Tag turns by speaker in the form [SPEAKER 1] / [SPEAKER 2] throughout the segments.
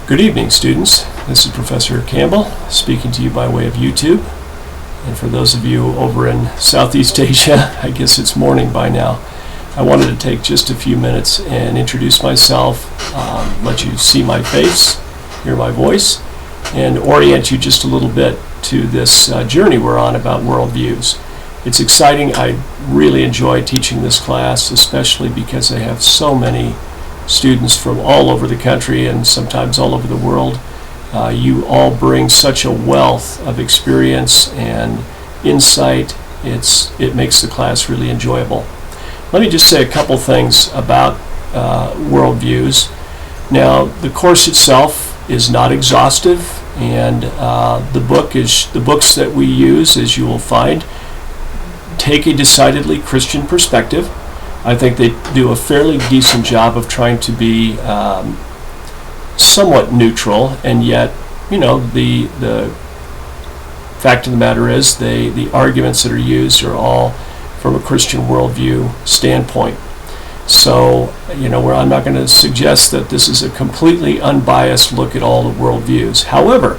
[SPEAKER 1] Good evening, students. This is Professor Campbell speaking to you by way of YouTube. And for those of you over in Southeast Asia, I guess it's morning by now, I wanted to take just a few minutes and introduce myself, let you see my face, hear my voice, and orient you just a little bit to this journey we're on about worldviews. It's exciting. I really enjoy teaching this class, especially because I have so many students from all over the country and sometimes all over the world. You all bring such a wealth of experience and insight. It makes the class really enjoyable. Let me just say a couple things about worldviews. Now, the course itself is not exhaustive, and the books that we use, as you will find, take a decidedly Christian perspective. I think they do a fairly decent job of trying to be somewhat neutral, and yet, the fact of the matter is the arguments that are used are all from a Christian worldview standpoint. So, I'm not going to suggest that this is a completely unbiased look at all the worldviews. However,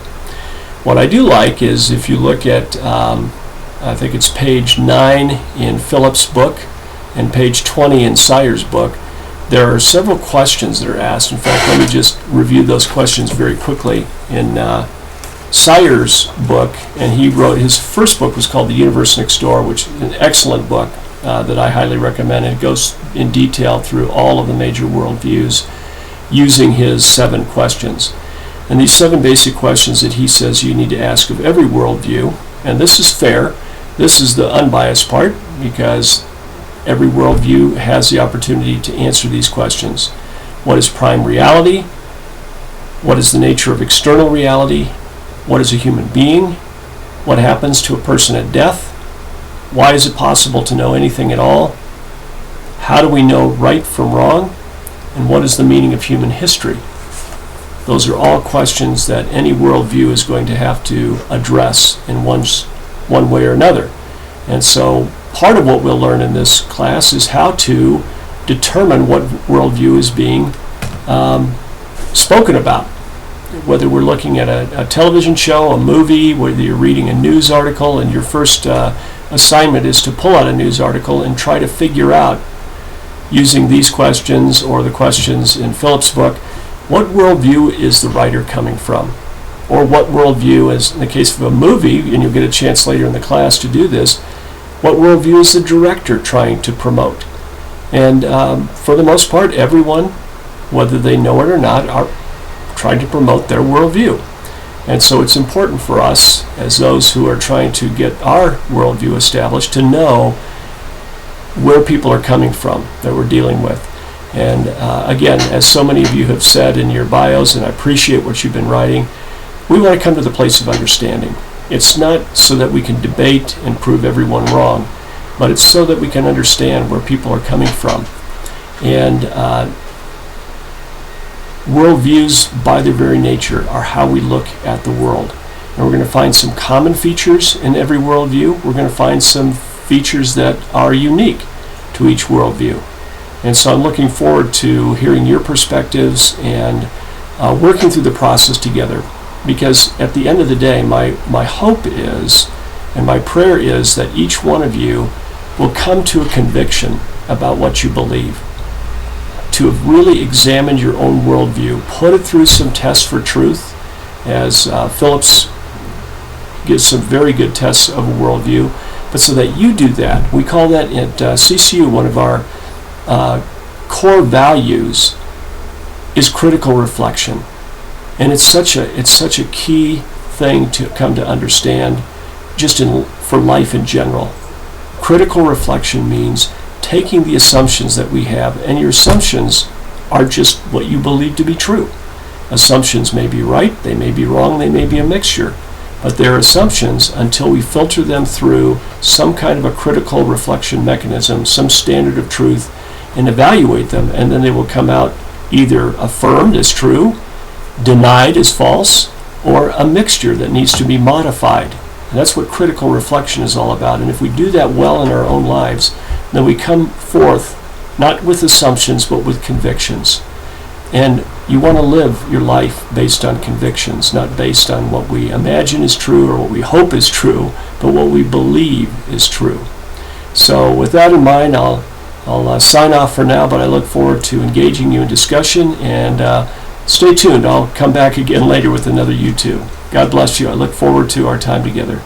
[SPEAKER 1] what I do like is if you look at, I think it's page 9 in Philip's book, and page 20 in Sire's book, there are several questions that are asked. In fact, let me just review those questions very quickly. In Sire's book, and he wrote, his first book was called The Universe Next Door, which is an excellent book that I highly recommend. It goes in detail through all of the major worldviews using his 7 questions. And these 7 basic questions that he says you need to ask of every worldview, and this is fair. This is the unbiased part, because every worldview has the opportunity to answer these questions. What is prime reality? What is the nature of external reality? What is a human being? What happens to a person at death? Why is it possible to know anything at all? How do we know right from wrong? And what is the meaning of human history? Those are all questions that any worldview is going to have to address in one way or another. And so part of what we'll learn in this class is how to determine what worldview is being spoken about. Whether we're looking at a television show, a movie, whether you're reading a news article, and your first assignment is to pull out a news article and try to figure out, using these questions or the questions in Philip's book, what worldview is the writer coming from? Or what worldview is, in the case of a movie, and you'll get a chance later in the class to do this, what worldview is the director trying to promote? And for the most part, everyone, whether they know it or not, are trying to promote their worldview. And so it's important for us, as those who are trying to get our worldview established, to know where people are coming from that we're dealing with. And again, as so many of you have said in your bios, and I appreciate what you've been writing, we want to come to the place of understanding. It's not so that we can debate and prove everyone wrong, but it's so that we can understand where people are coming from. And worldviews, by their very nature, are how we look at the world. And we're going to find some common features in every worldview. We're going to find some features that are unique to each worldview. And so I'm looking forward to hearing your perspectives and working through the process together. Because at the end of the day, my hope is, and my prayer is, that each one of you will come to a conviction about what you believe, to have really examined your own worldview, put it through some tests for truth, as Phillips gives some very good tests of a worldview, but so that you do that. We call that at CCU, one of our core values is critical reflection. And it's such a key thing to come to understand just for life in general. Critical reflection means taking the assumptions that we have, and your assumptions are just what you believe to be true. Assumptions may be right, they may be wrong, they may be a mixture, but they're assumptions until we filter them through some kind of a critical reflection mechanism, some standard of truth, and evaluate them, and then they will come out either affirmed as true, denied as false, or a mixture that needs to be modified. And that's what critical reflection is all about. And if we do that well in our own lives, then we come forth not with assumptions but with convictions. And you want to live your life based on convictions, not based on what we imagine is true or what we hope is true, but what we believe is true. So with that in mind, I'll sign off for now, but I look forward to engaging you in discussion, and stay tuned. I'll come back again later with another YouTube. God bless you. I look forward to our time together.